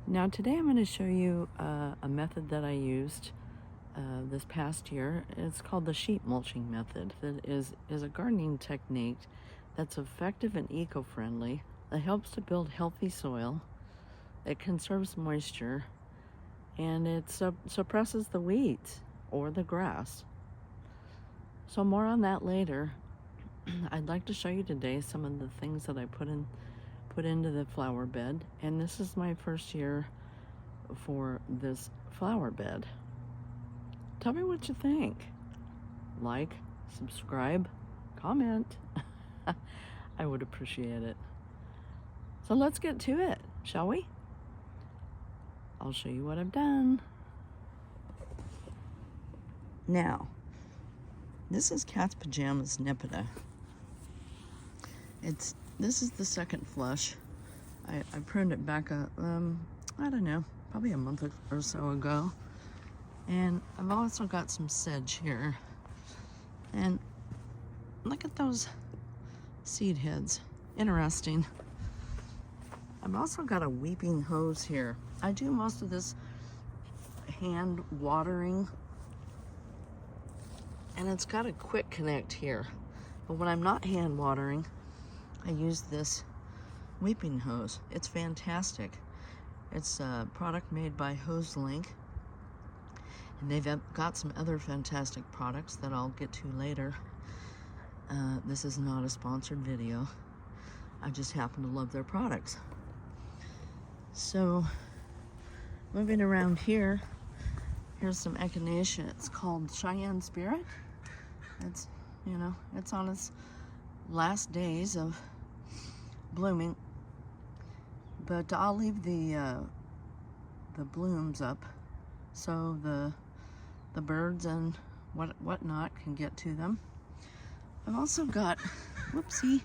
Now today I'm going to show you a method that I used this past year. It's called the sheet mulching method. That is a gardening technique that's effective and eco-friendly. It helps to build healthy soil. It conserves moisture, and it suppresses the weeds or the grass. So more on that later. I'd like to show you today some of the things that I put into the flower bed, and this is my first year for this flower bed. Tell me what you think. Like, subscribe, comment. I would appreciate it. So let's get to it, shall we? I'll show you what I've done. Now, this is Cat's Pajamas Nipida. This is the second flush. I pruned it back up, I don't know, probably a month or so ago. And I've also got some sedge here. And look at those seed heads. Interesting. I've also got a weeping hose here. I do most of this hand watering, and it's got a quick connect here. But when I'm not hand watering, I use this weeping hose. It's fantastic. It's a product made by Hose Link, and they've got some other fantastic products that I'll get to later. This is not a sponsored video. I just happen to love their products. So, moving around here, here's some echinacea. It's called Cheyenne Spirit. It's, it's on its last days of blooming, but I'll leave the blooms up so the birds and whatnot can get to them. I've also got, whoopsie,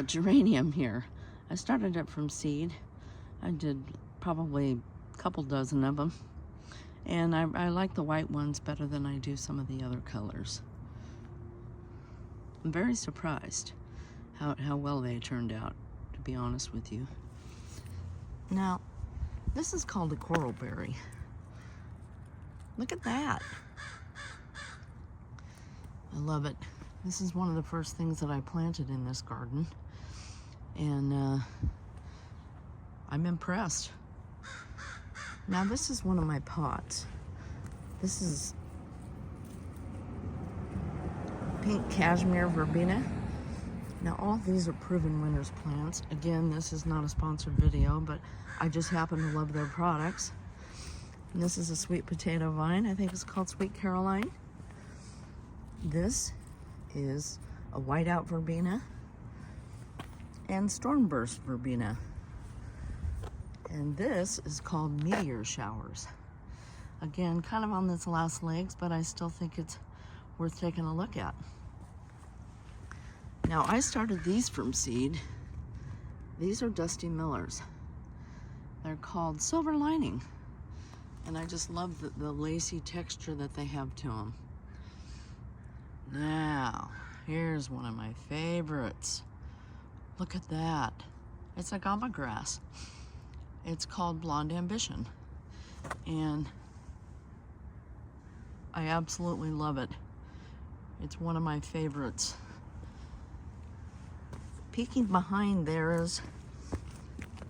geranium here. I started it from seed. I did probably a couple dozen of them, and I like the white ones better than I do some of the other colors. I'm very surprised how well they turned out, to be honest with you. Now, this is called a coralberry. Look at that. I love it. This is one of the first things that I planted in this garden, and I'm impressed. Now, this is one of my pots. This is pink cashmere verbena. Now, all these are proven winners plants. Again, this is not a sponsored video, but I just happen to love their products. And this is a sweet potato vine. I think it's called Sweet Caroline. This is a whiteout verbena and stormburst verbena. And this is called meteor showers. Again, kind of on its last legs, but I still think it's worth taking a look at. Now, I started these from seed. These are Dusty Millers. They're called Silver Lining. And I just love the lacy texture that they have to them. Now, here's one of my favorites. Look at that. It's a gama grass. It's called Blonde Ambition. And I absolutely love it. It's one of my favorites. Peeking behind there is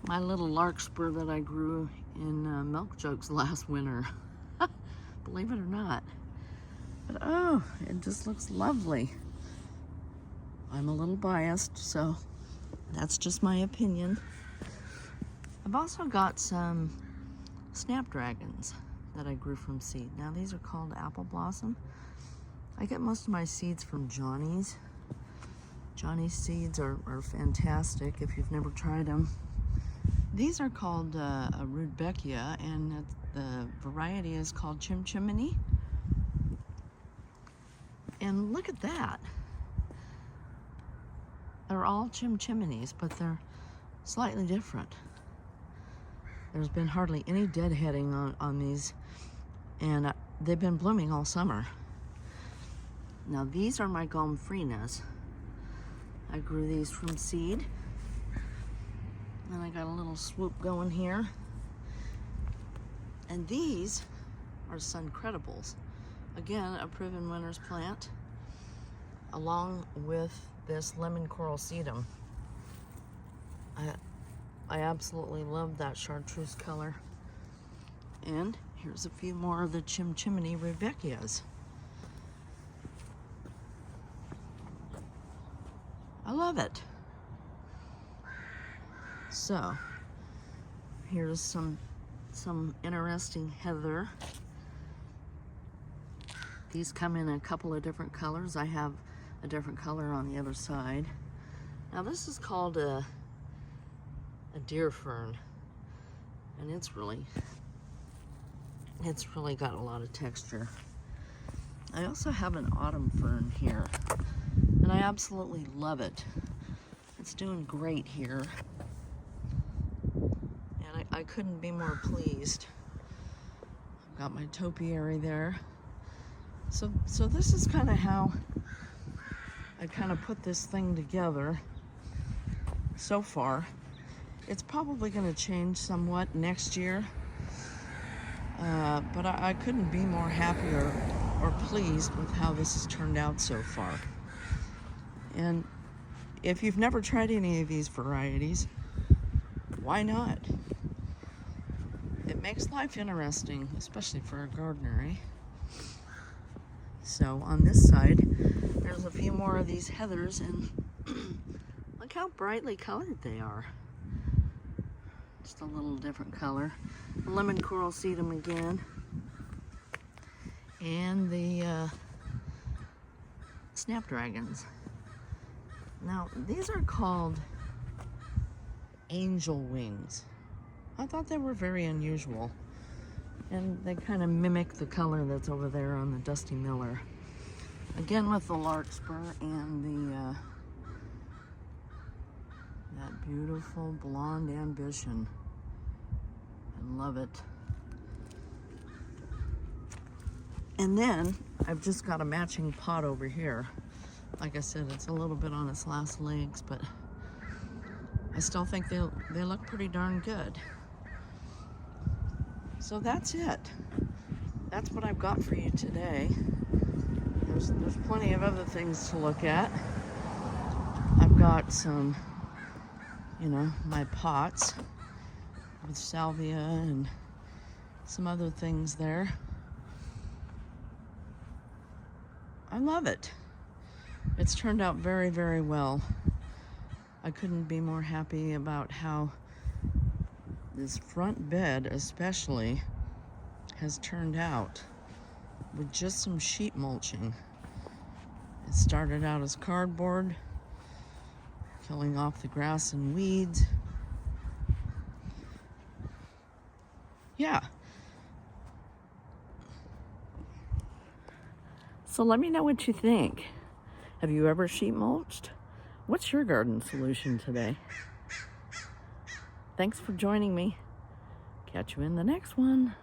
my little larkspur that I grew in milk jugs last winter. Believe it or not. But oh, it just looks lovely. I'm a little biased, so that's just my opinion. I've also got some snapdragons that I grew from seed. Now, these are called Apple Blossom. I get most of my seeds from Johnny's. Johnny's seeds are fantastic if you've never tried them. These are called a Rudbeckia, and the variety is called Chimchimney. And look at that. They're all chimchimneys, but they're slightly different. There's been hardly any deadheading on these, and they've been blooming all summer. Now, these are my Gomfrinas. I grew these from seed. And I got a little swoop going here. And these are suncredibles. Again, a proven winner's plant, along with this lemon coral sedum. I absolutely love that chartreuse color. And here's a few more of the chimney Rebecchias. I love it. So here's some interesting heather. These come in a couple of different colors. I have a different color on the other side. Now this is called a deer fern, and it's really got a lot of texture. I also have an autumn fern here, and I absolutely love it. It's doing great here, and I couldn't be more pleased. I've got my topiary there. So this is kind of how I kind of put this thing together so far. It's probably going to change somewhat next year, but I couldn't be more happy or pleased with how this has turned out so far. And if you've never tried any of these varieties, why not? It makes life interesting, especially for a gardener, eh? So on this side, there's a few more of these heathers, and look how brightly colored they are. Just a little different color. Lemon coral sedum again. And the snapdragons. Now, these are called angel wings. I thought they were very unusual. And they kind of mimic the color that's over there on the Dusty Miller. Again with the larkspur and the that beautiful blonde ambition. I love it. And then I've just got a matching pot over here. Like I said, it's a little bit on its last legs, but I still think they look pretty darn good. So that's it. That's what I've got for you today. There's plenty of other things to look at. I've got some, my pots with salvia and some other things there. I love it. It's turned out very, very well. I couldn't be more happy about how this front bed especially has turned out with just some sheet mulching. It started out as cardboard, killing off the grass and weeds. Yeah. So let me know what you think. Have you ever sheet mulched? What's your garden solution today? Thanks for joining me. Catch you in the next one.